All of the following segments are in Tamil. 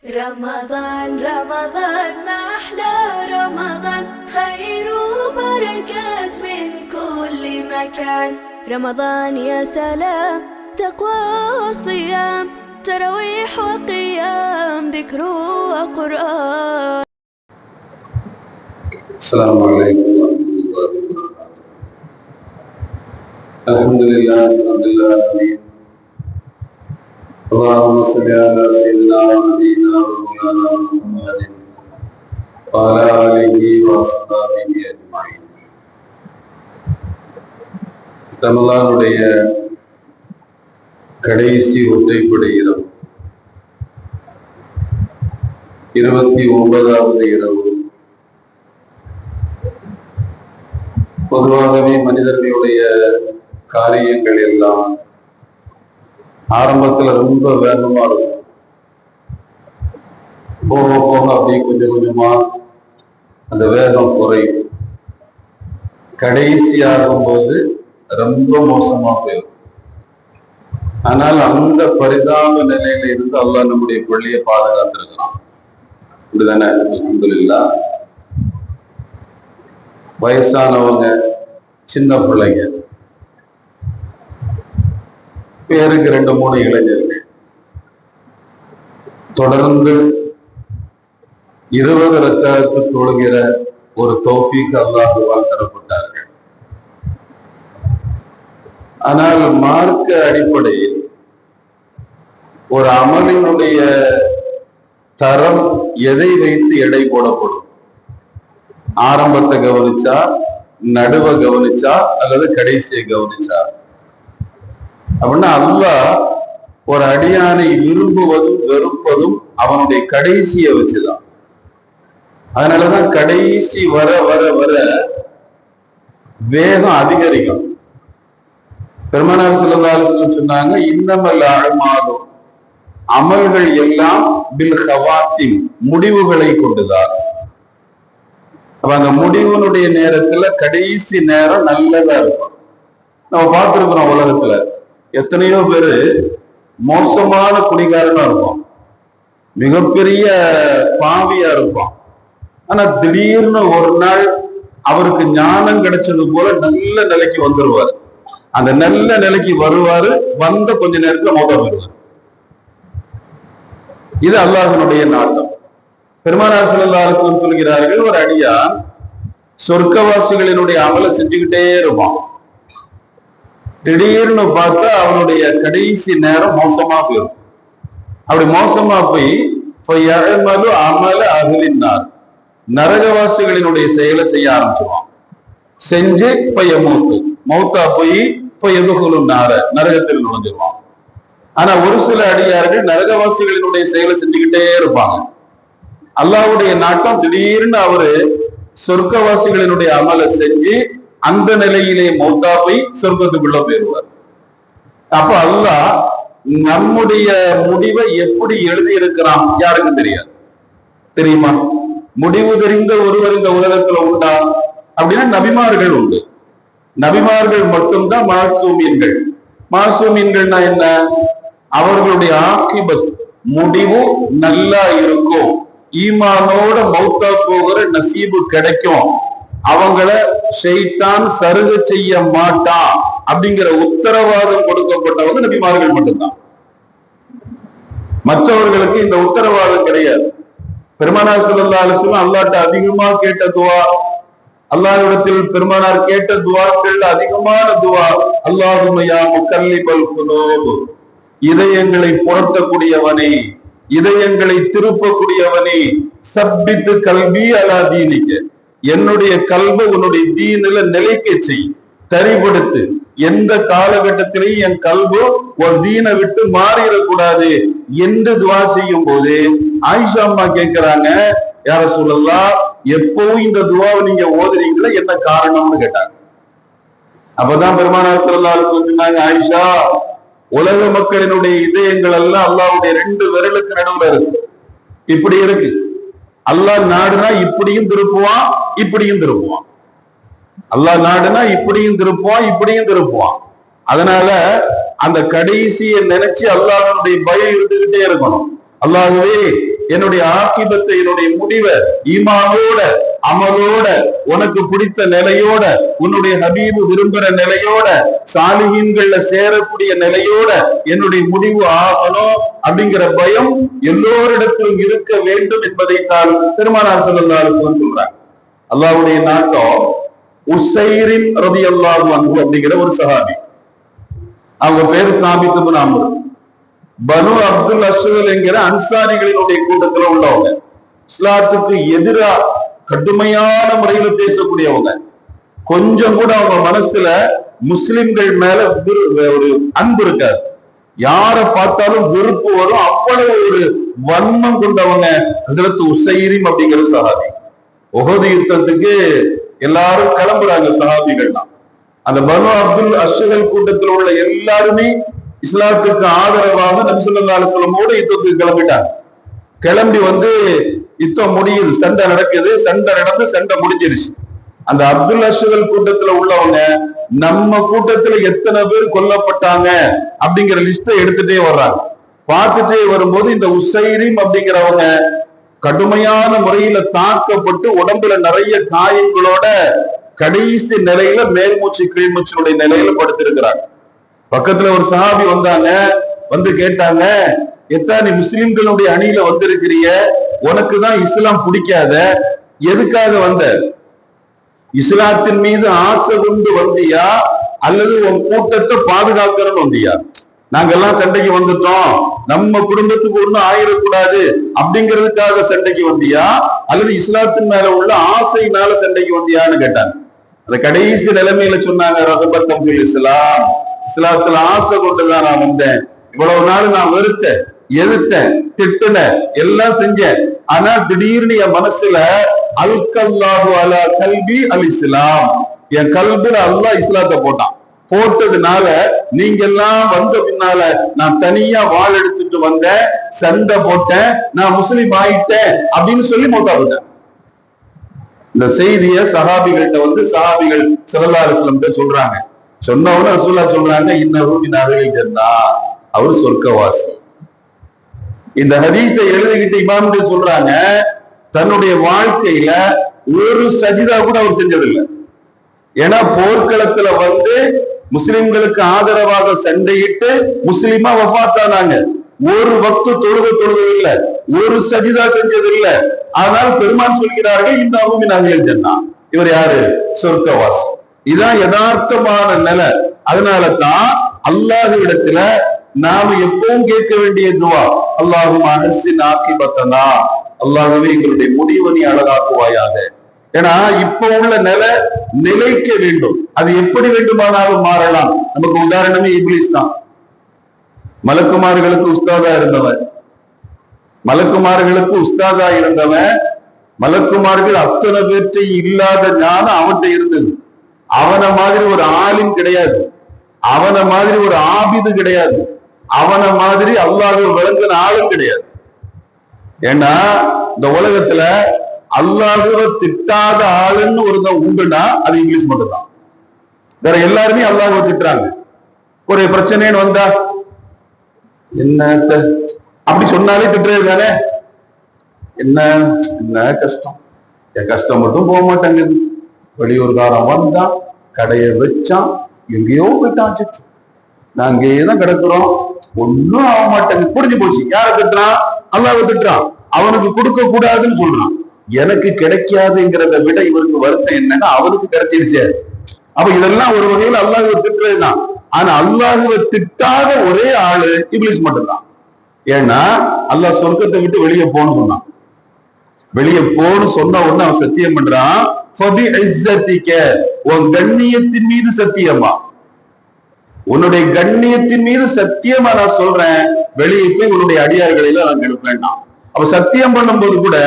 رمضان رمضان ما أحلى رمضان، خير وبركات من كل مكان. رمضان يا سلام، تقوى وصيام، تراويح وقيام، ذكر وقرآن. السلام عليكم ورحمة الله وبركاته. الحمد لله رب العالمين. اللهم صل على سيدنا ونبينا ومولانا محمد وعلى آله وصحبه أجمعين. ரமலானுடைய கடைசி ஒற்றைப்படை இரவு 29வது இரவு. பொதுவாகவே மனிதர்களுடைய காரியங்கள் எல்லாம் ஆரம்பத்துல ரொம்ப வேகமா இருக்கும். போக போக அப்படியே கொஞ்சம் கொஞ்சமா அந்த வேகம் குறையும். கடைசி ஆகும்போது ரொம்ப மோசமா போயிடும். ஆனால் அந்த பரிதாப நிலையில இருந்து அல்லாஹ் நம்முடைய பள்ளியை பாதுகாத்திருக்கிறான். இப்படிதானே? அல்ஹம்துலில்லாஹ். வயசானவங்க, சின்ன பிள்ளைங்க, பேருக்கு 2-3 இளைஞர்கள் தொடர்ந்து 20 ரக்காத்து தொழுகிற ஒரு தௌஃபீக் அல்லாஹ்வால் தரப்பட்டார்கள். ஆனால் மார்க்க அடிப்படையில் ஒரு அமலினுடைய தரம் எதை வைத்து எடை போடப்படும்? ஆரம்பத்தை கவனிச்சா, நடுவை கவனிச்சா, அல்லது கடைசியை கவனிச்சா? அப்படின்னா அல்லாஹ் ஒரு அடியானை விரும்புவதும் வெறுப்பதும் அவனுடைய கடைசியை வச்சுதான். அதனாலதான் கடைசி வர வர வர வேகம் அதிகரிக்கும். பெருமானார் ஸல்லல்லாஹு அலைஹி வஸல்லம் சொன்னாங்க, இன்னமல் அஅமாலு, அமல்கள் எல்லாம் பில் ஹவாத்திம், முடிவுகளை கொண்டுதான். அப்ப அந்த முடிவுனுடைய நேரத்துல கடைசி நேரம் நல்லதா இருக்கும். நம்ம பார்த்திருக்கிறோம், உலகத்துல எத்தனையோ பேரு மோசமான குடிகாரனா இருப்பான், மிகப்பெரிய பாவியா இருப்பான். ஆனா திடீர்னு ஒரு நாள் அவருக்கு ஞானம் கிடைச்சது போல நல்ல நிலைக்கு வந்துருவாரு. அந்த நல்ல நிலைக்கு வருவாரு, வந்த கொஞ்ச நேரத்துல மோத வருவார். இது அல்லாஹ்வினுடைய நாட்டம். பெருமானார் ஸல்லல்லாஹு அலைஹி வஸல்லம் சொல்கிறார்கள், ஒரு அடியான் சொர்க்கவாசிகளினுடைய அமலை செஞ்சுக்கிட்டே இருப்பான். திடீர்னு பார்த்தா அவனுடைய கடைசி நேரம் மோசமா போயிடும். அப்படி மோசமா போய் அமல அகலினார், நரகவாசிகளினுடைய செயலை செய்ய ஆரம்பிச்சிருவான். செஞ்சு மௌத்தா போய் நார, நரகத்தில் நுழைஞ்சிருவான். ஆனா ஒரு சில அடியார்கள் நரகவாசிகளினுடைய செயலை செஞ்சுக்கிட்டே இருப்பாங்க. அல்லாஹ்வுடைய நாட்டம் திடீர்னு அவரு சொர்க்கவாசிகளினுடைய அமலை செஞ்சு அந்த நிலையிலே மௌத்தா போய் சொர்க்கத்துக்குள்ள போயிடுவார். அப்ப அல்லாஹ் நம்முடைய முடிவை எப்படி எழுதி இருக்கிறான் யாருக்கும் தெரியாது. தெரியுமா? முடிவு தெரிந்த ஒருவர் இந்த உலகத்துல உண்டா அப்படின்னா நபிமார்கள் உண்டு. நபிமார்கள் மட்டும்தான் மாசூமீன்கள். மாசூமீன்கள்னா என்ன? அவர்களுடைய ஆக்கிபத், முடிவு நல்லா இருக்கும், ஈமானோட மௌத்தா போகிற நசீபு கிடைக்கும், அவங்கள ஷைத்தான் சருக செய்ய மாட்டான் அப்படிங்கிற உத்தரவாதம் கொடுக்கப்பட்டவங்க நபிமார்கள் மட்டும்தான். மற்றவர்களுக்கு இந்த உத்தரவாதம் கிடையாது. பெருமானார் ஸல்லல்லாஹு அலைஹி வஸல்லம் அல்லாஹ்ட்ட அதிகமா கேட்ட துவா, அல்லாஹ்விடத்தில் பெருமானார் கேட்ட துவாக்கள் அதிகமான துவா, அல்லாஹும்ம யா முகல்லிபல் குலூப், இதயங்களை புரட்டக்கூடியவனே, இதயங்களை திருப்பக்கூடியவனே, சப்பித்து கல்வி அலா தீனிக்க, என்னுடைய கல்வை உன்னுடைய தீனில நிலைக்க செய், தரிபடுத்து. எந்த காலகட்டத்திலையும் என் கல்வோ ஒரு தீனை விட்டு மாறிடக்கூடாது என்று துவா செய்யும் போது ஆயிஷா அம்மா கேட்கிறாங்க, யார சொல்லலாம், எப்பவும் இந்த துவாவை நீங்க ஓதுறீங்களா, என்ன காரணம்னு கேட்டாங்க. அப்பதான் பெருமானார் ஸல்லல்லாஹு அலைஹி வஸல்லம் சொன்னாங்க, ஆயிஷா, உலக மக்களினுடைய இதயங்கள் எல்லாம் அல்லாஹ்வுடைய 2 விரலுக்கு நடுவுல இருக்கு. இப்படி இருக்கு. அல்லாஹ் நாடுனா இப்படியும் திருப்புவான், இப்படியும் திருப்புவான். அல்லாஹ் நாடுனா இப்படியும் திருப்புவான், இப்படியும் திருப்புவான். அதனால அந்த கடைசியை நினைச்சு அல்லாஹ்வுடைய பயம் இருந்துகிட்டே இருக்கணும். அல்லாஹ்வே என்னுடைய ஆக்கிபத்தை, என்னுடைய முடிவை ஈமானோட அமலோட உனக்கு பிடித்த நிலையோட உன்னுடைய ஹபீபு விரும்புற நிலையோட சாலிஹீன்கள்ல சேரக்கூடிய நிலையோட என்னுடைய முடிவு ஆகணும் அப்படிங்கிற பயம் எல்லோரிடத்திலும் இருக்க வேண்டும் என்பதைத்தான் பெருமானார் ஸல்லல்லாஹு அலைஹி வஸல்லம் சொல்றாங்க. அல்லாஹ்வுடைய நாட்டம் உஸைரின் ரலியல்லாஹு அன்ஹு அப்படிங்கிற ஒரு சஹாபி. அவங்க பேரு சாபித் இப்னு அம்ர். பனு அப்துல் அஷ்ஹல் என்கிற அன்சாரிகளினுடைய கூட்டத்துல உள்ளவங்க. இஸ்லாத்துக்கு எதிரா கடுமையான முறையில பேசக்கூடியவங்க. கொஞ்சம் கூட அவங்க மனசுல முஸ்லிம்கள் மேல ஒரு அன்பு இருக்காது. யாரை பார்த்தாலும் வெறுப்பு வரும். அவ்வளவு ஒரு வன்மம் கொண்டவங்க ஹஜ்ரத் உஸைரிம் அப்படிங்கிற சஹாபி. உஹது யுத்தத்துக்கு எல்லாரும் கிளம்புறாங்க சஹாபிகள் தான். அந்த பனு அப்துல் அஷ்ஹல் கூட்டத்தில் உள்ள எல்லாருமே இஸ்லாத்துக்கு ஆதரவாக நபி ஸல்லல்லாஹு அலைஹி வஸல்லமோட யுத்தத்துக்கு கிளம்பிட்டாங்க. கிளம்பி வந்து யுத்தம் முடியுது, சண்டை நடக்குது. சண்டை நடந்து சண்டை முடிஞ்சிருச்சு. அந்த அப்துல் அஷ்ஹல் கூட்டத்துல உள்ளவங்க நம்ம கூட்டத்துல எத்தனை பேர் கொல்லப்பட்டாங்க அப்படிங்கிற லிஸ்ட எடுத்துட்டே வர்றாங்க. பார்த்துட்டே வரும்போது இந்த உஸைரிம் அப்படிங்கிறவங்க கடுமையான முறையில தாக்கப்பட்டு உடம்புல நிறைய காயங்களோட கடைசி நிலையில மேல்மூச்சு கீழ்மூச்சினுடைய நிலையில படுத்திருக்கிறாங்க. பக்கத்துல ஒரு சஹாபி வந்தாங்க, வந்து கேட்டாங்க, நீ முஸ்லிம்களுடைய அணியில வந்திருக்கிறிய, உனக்குதான் இஸ்லாம் பிடிக்காத, எதுக்காக வந்த? இஸ்லாத்தின் மீது ஆசை கொண்டு வந்தியா அல்லது உன் கூட்டத்தை பாதுகாக்கணும்னு வந்தியா? நாங்கெல்லாம் சண்டைக்கு வந்துட்டோம், நம்ம குடும்பத்துக்கு ஒண்ணும் ஆயிடக்கூடாது அப்படிங்கிறதுக்காக சண்டைக்கு வந்தியா அல்லது இஸ்லாத்தின் மேல உள்ள ஆசையினால சண்டைக்கு வந்தியான்னு கேட்டாங்க. அந்த கடைசி நிலைமையில சொன்னாங்க, ரகபத்தம் ஃபில் இஸ்லாம், இஸ்லாத்துல ஆசை கொண்டுதான் நான் வந்தேன். இவ்வளவு நாள் நான் வெறுத்தேன், எதிர்த்தேன், திட்டுனேன், எல்லாம் செஞ்சேன். ஆனா திடீர்னு என் மனசுல அல்கல்லாஹு அலா கல்பி அல் இஸ்லாம், என் கல்புல அல்லாஹ் இஸ்லாத்தை போட்டான். போட்டதுனால நீங்க எல்லாம் வந்த பின்னால நான் தனியா வாள் எடுத்துட்டு வந்தேன், சண்டை போட்டேன், நான் முஸ்லிம் ஆயிட்டேன் அப்படின்னு சொல்லி மௌத்தாவிட்டேன். இந்த செய்திய சஹாபிகள்கிட்ட வந்து சஹாபிகள் ஸல்லல்லாஹு அலைஹி வஸல்லம் சொல்றாங்க. சொன்னவன ரசூலுல்லாஹ் சொல்றாங்க, இன்னஹு மின் அஹ்லில் ஜன்னah, அவர் சொர்க்கவாசி. இந்த ஹதீஸை எழுதிக்கிட்டு இமாம்கள் சொல்றாங்க, தன்னுடைய வாழ்க்கையில ஒரு சஜிதா கூட அவர் செஞ்சதில்லை. ஏன்னா போர்க்களத்துல வந்து முஸ்லிம்களுக்கு ஆதரவாக சண்டையிட்டு முஸ்லிமா வஃபாத்தானாங்க. ஒரு வக்து தொழுகை இல்லை, ஒரு சஜிதா செஞ்சது இல்லை. ஆனால் பெருமான் சொல்கிறார்கள், இன்னஹு மின் அஹ்லில் ஜன்னah, இவர் யாரு? சொர்க்கவாசி. இதான் யதார்த்தமான நிலை. அதனால தான் அல்லாஹ்விடத்துல நாம எப்பவும் கேட்க வேண்டிய துவா, அல்லாஹும்ம அஹ்சின் ஆகிபத்தனா, அல்லாஹ்வே எங்களுடைய முடிவை நீ அழகாக்குவாயாக. ஏன்னா இப்ப உள்ள நிலை நிலைக்க வேண்டும். அது எப்படி வேண்டுமானாலும் மாறலாம். நமக்கு உதாரணமே இப்லீஸ் தான். மலக்குமார்களுக்கு உஸ்தாதா இருந்தவன், மலக்குமார்கள் அத்தனை பேற்றை இல்லாத ஞானம் அவன்கிட்ட இருந்தது. அவனை மாதிரி ஒரு ஆலிம் கிடையாது, அவனை மாதிரி ஒரு ஆபிது கிடையாது, அவனை மாதிரி அல்லாஹ் விளங்கின ஆளும் கிடையாது. ஏன்னா இந்த உலகத்துல அல்லாஹுவை திட்டாத ஆளுன்னு ஒருத்தன் உண்டுனா அது இங்கிலீஷ் மட்டும்தான். வேற எல்லாருமே அல்லாஹுவை திட்டுறாங்க. ஒரு பிரச்சனைன்னு வந்தா என்னத்த அப்படி சொன்னாலே திட்டுறது தானே. என்ன கஷ்டம், என் கஷ்டம் மட்டும் போக மாட்டேங்குது. வெளியூர்காரன் வந்தான், கடையை வச்சான், எங்கேயோ போயிட்டான், நான் அங்கேயேதான் கிடக்குறோம், ஒன்னும் ஆக மாட்டேங்குது. புரிஞ்சு போச்சு. யாரை திட்டுறான்? அல்லாஹ்வை திட்டுறான். அவனுக்கு கொடுக்க கூடாதுன்னு சொல்றான். எனக்கு கிடைக்காதுங்கிறத விட இவருக்கு வருத்தம் என்னன்னா அவனுக்கு கிடைச்சிருச்சு. அப்ப இதெல்லாம் ஒரு வகையில் அல்லாஹ்வை திட்டுறதுதான். ஆனா அல்லாஹ்வை திட்டாத ஒரே ஆளு இப்லீஸ் மட்டும்தான். ஏன்னா அல்லாஹ் சொர்க்கத்தை விட்டு வெளியே போன்னு சொன்னான். வெளியே போன்னு சொன்ன உடனே அவன் சத்தியம் பண்றான், உன் கண்ணியத்தின் மீது சத்தியமா, உன்னுடைய கண்ணியத்தின் மீது சத்தியமா நான் சொல்றேன், வெளியே போய் உன்னுடைய அடியார்களில நான் எடுப்பேன். அவ சத்தியம் பண்ணும் போது கூட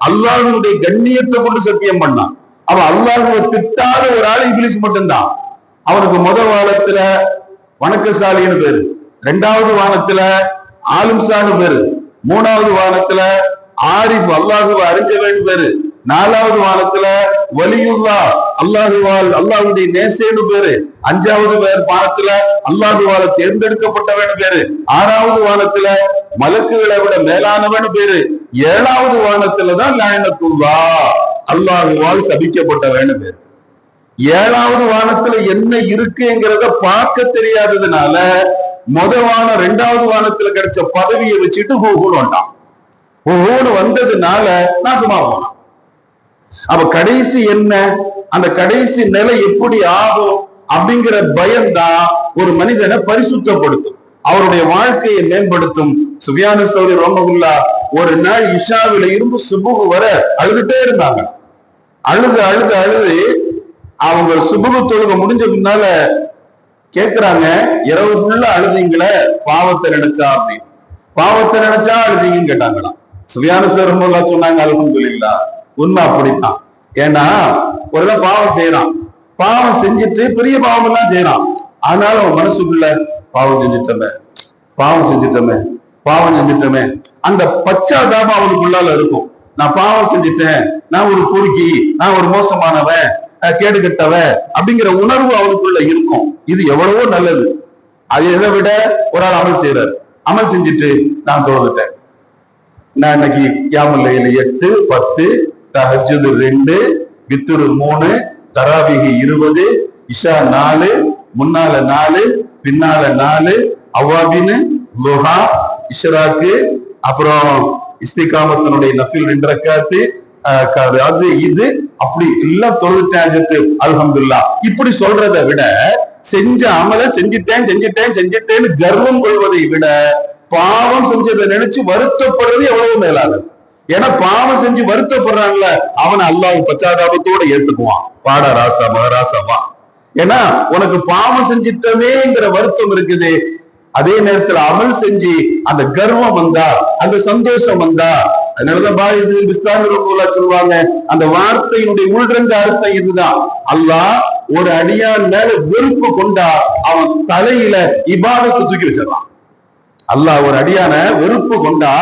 அல்லாஹ்வுடைய கண்ணியத்தை கொண்டு சத்தியம் பண்ணான். அவன் அல்லாஹ்வை திட்டாத ஒரு ஆள் இப்லீஸ் மட்டும்தான். அவனுக்கு முதல் வானத்துல வணக்கசாலின்னு பேரு, இரண்டாவது வானத்துல ஆலிம்சான்னு பேரு, மூணாவது வானத்துல ஆரிஃப் அல்லாஹுவை அறிஞ்சவன் பேரு, நாலாவது வானத்துல வலியுல்லா அல்லாஹுடைய நேசேன்னு பேரு, அஞ்சாவது வானத்துல அல்லாஹுவால தேர்ந்தெடுக்கப்பட்டவன் பேரு, ஆறாவது வானத்துல மலக்குகளை விட மேலானவன் பேரு, 7வது வானத்துலதான் லானத்துல்லா, அல்லாஹுவால் சபிக்கப்பட்டவன்னு பேர். 7வது வானத்துல என்ன இருக்குங்கிறத பார்க்க தெரியாததுனால வானம் 2வது வானத்துல கிடைச்ச பதவியை வச்சுட்டு ஹூஹூன்னு வந்ததுனால நாசமா போனான். அப்ப கடைசி என்ன, அந்த கடைசி நிலை எப்படி ஆகும் அப்படிங்கிற பயம்தான் ஒரு மனிதனை பரிசுத்தப்படுத்தும், அவருடைய வாழ்க்கையை மேம்படுத்தும். சுஃபியான் ஸௌரி ரஹ்மத்துல்லாஹ் ஒரு நாள் இஷாவில இருந்து சுபுஹ் வர அழுதுட்டே இருந்தாங்க. அழுது அழுது அழுது அவங்க சுபுஹ் தொழுகை முடிஞ்ச பின்னால கேக்குறாங்க, இரவு ஃபுல்லா அழுதீங்களே பாவத்தை நினைச்சா அப்படின்னு. பாவத்தை நினைச்சா அழுதீங்கன்னு கேட்டாங்களாம். சுஃபியான் ஸௌரி ரஹ்மத்துல்லாஹ் சொன்னாங்க, அல்ஹம்துலில்லாஹ், உண்மை அப்படித்தான். ஏன்னா ஒரு பாவம் செய்யறான், பாவம் செஞ்சுட்டு பெரிய பாவம் எல்லாம் செய்யறான், அதனால அவன் மனசுக்குள்ள பாவம் செஞ்சுட்டோமே பாவம் செஞ்சுட்டோமே பாவம் செஞ்சுட்டோமே அந்த பச்சாதாபம் அவனுக்குள்ளால இருக்கும். நான் பாவம் செஞ்சுட்டேன், நான் ஒரு பொறுக்கி, நான் ஒரு மோசமானவன், கேடு கெட்டவன் அப்படிங்கிற உணர்வு அவனுக்குள்ள இருக்கும். இது எவ்வளவோ நல்லது. அது எதை விட ஒரு ஆள் அமல் செய்யறாரு, அமல் செஞ்சுட்டு நான் தொழுதுட்டேன், நான் இன்னைக்கு கியாமுல் லைல் 8, 10, தஹஜ்ஜுத் 2, வித்ர் 3, தராவிஹ் 20, இஷா 4, முன்னால 4, பின்னால 4, அவாபின், லுஹா, இஷ்ராக்கு, அப்புறம் இஸ்திகாமத்தினுடைய நஃபில் 2 ரக்காத்து, அது இது அப்படி எல்லாம் தொழுதுட்டேன், அல்ஹம்துலில்லாஹ் இப்படி சொல்றதை விட செஞ்ச அமல செஞ்சுட்டேன்னு கர்வம் கொள்வதை விட பாவம் செஞ்சதை நினைச்சு வருத்தப்படுறது எவ்வளவு மேலாது. ஏன்னா பாவம் செஞ்சு வருத்தப்படுறாங்கல்ல, அவனை அல்லாஹ் பச்சாதாபத்தோட ஏத்துக்குவான். பாடா ராசா மகராசாவா, ஏன்னா உனக்கு பாவம் செஞ்சிட்டமேங்கிற வருத்தம் இருக்குது. அதே நேரத்துல அமல் செஞ்சு அந்த கர்வம் வந்தா, அந்த சந்தோஷம் வந்தா, அதனாலதான் பாரிஸ் பிஸ்தாமி ரஹ்மத்துல்லாஹ் சொல்லுவாங்க, அந்த வார்த்தையினுடைய உள்ரங்க அர்த்தம் இதுதான். அல்லாஹ் ஒரு அடியான் மேல வெறுப்பு கொண்டா அவன் தலையில இபாதத்தை தூக்கி வச்சிடறான். அல்லாஹ் ஒரு அடியான வெறுப்பு கொண்டா,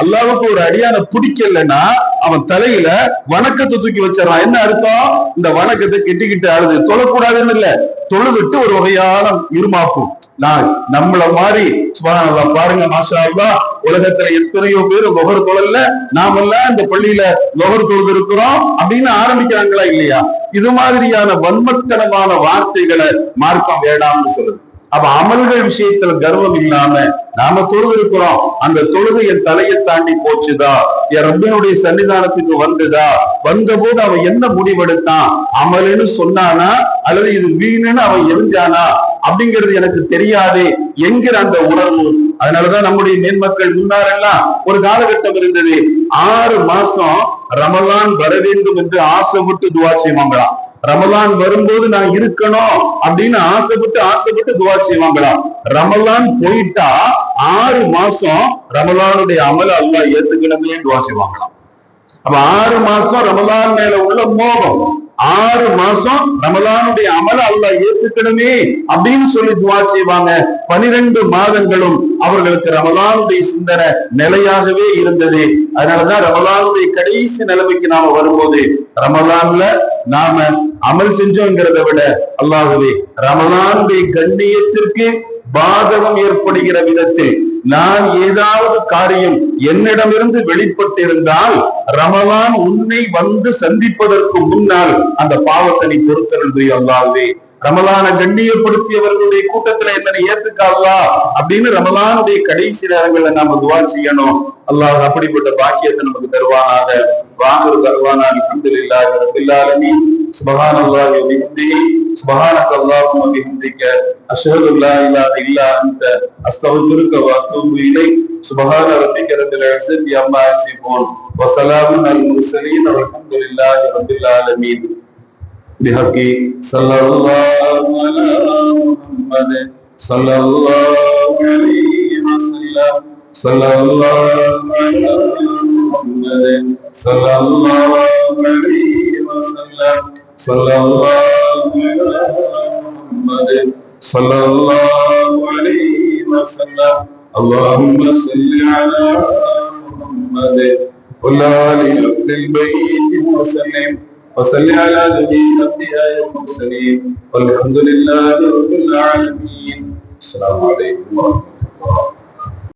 அல்லாவுக்கு ஒரு அடியான பிடிக்கலன்னா அவன் தலையில வணக்கத்தை தூக்கி வச்சிடறான். என்ன அர்த்தம், இந்த வணக்கத்தை கெட்டிக்கிட்டு அழுது தொழக்கூடாதுன்னு இல்ல, தொழுதுட்டு ஒரு வகையான இருமாப்பும். நான் நம்மள மாதிரி சுப்ஹானல்லாஹ் பாருங்க, மாஷா அல்லாஹ், உலகத்துல எத்தனையோ பேர் லொஹர் தொழல, நாமெல்லாம் இந்த பள்ளியில லொஹர் தொழுது இருக்கிறோம் அப்படின்னு ஆரம்பிக்கிறாங்களா இல்லையா? இது மாதிரியான வன்மத்தனமான வார்த்தைகளை மார்க்கம் வேண்டாம்னு சொல்லுது. அப்ப அமல்கள் விஷயத்துல கர்வம் இல்லாம நாம தொழுது இருக்கிறோம், அந்த தொழுகை என் தலையை தாண்டி போச்சுதா, என் ரப்பினுடைய சன்னிதானத்துக்கு வந்ததா, வந்த போது அவன் என்ன முடிவெடுத்தான், அமலுன்னு சொன்னானா அல்லது இது வீணுன்னு அவன் எரிஞ்சானா அப்படிங்கிறது எனக்கு தெரியாது என்கிற அந்த உணர்வு. அதனாலதான் நம்முடைய மேன்மக்கள் முன்னாரெல்லாம் ஒரு காலகட்டம் இருந்தது, 6 மாசம் ரமலான் வர வேண்டும் என்று ஆசைப்பட்டு துவா செய்வாங்களாம். ரமலான் வரும்போது நான் இருக்கணும் அப்படின்னு ஆசைப்பட்டு துவா செய்வாங்களாம். ரமலான் போயிட்டா 6 மாசம் ரமலானுடைய அமல அல்லாஹ் ஏத்துக்கணுமே துவா செய்வாங்களாம். அப்ப 6 மாசம் ரமலான் மேல உள்ள மோகம், 6 மாசம் ரமலானுடைய அமல அல்லாஹ் ஏத்துக்கணுமே அப்படின்னு சொல்லி துவா செய்வாங்க. 12 மாதங்களும் அவர்களுக்கு ரமலானுடைய சிந்தனை நிலையாகவே இருந்தது. அதனாலதான் ரமலானுடைய கடைசி நிலைமைக்கு நாம வரும்போது ரமலான்ல நாம அமல் செஞ்சோங்கிறத விட அல்லாஹ்வே ரமலானுடைய கண்ணியத்திற்கு பாதகம் ஏற்படுகிற விதத்தில் நான் ஏதாவது காரியம் என்னிடமிருந்து வெளிப்பட்டிருந்தால் ரமலான் உன்னை வந்து சந்திப்பதற்கு முன்னால் அந்த பாவத்தை நீ பொறுத்தருள்வே அல்லாஹ்வே. ரமலான கண்ணியப்படுத்தியவர்களுடைய கூட்டத்துல என்னை ஏத்துக்காதா அப்படின்னு ரமலானுடைய கடைசி நேரங்கள்ல நாம துவா செய்யணும். அல்லாஹ் அப்படிப்பட்ட பாக்கியத்தை நமக்கு தருவானாக. வாங்குற தருவானா. அல்ஹம்துலில்லாஹி ரப்பில் ஆலமீன். சுப்ஹானல்லாஹி வ பிஹம்திஹி சுப்ஹானக அல்லாஹும்ம பிஹம்திக அஷ்ஹது அல்லா இலாஹா இல்லா அன்த அஸ்தக்ஃபிருக வ அத்தூபு இலைக். சுப்ஹான ரப்பிக ரப்பில் இஸ்ஸத்தி அம்மா யசிஃபூன் வ ஸலாமுன் அலல் முர்ஸலீன் வல்ஹம்துலில்லாஹி ரப்பில் ஆலமீன். بحقي صلى الله على محمد صلى الله عليه وسلم صلى الله على محمد صلى الله عليه وسلم صلى الله على محمد صلى الله عليه وسلم اللهم صل على محمد وعلى آل البيت وسلم وصل على جميع الأنبياء والمرسلين والحمد لله رب العالمين. السلام عليكم ورحمة الله.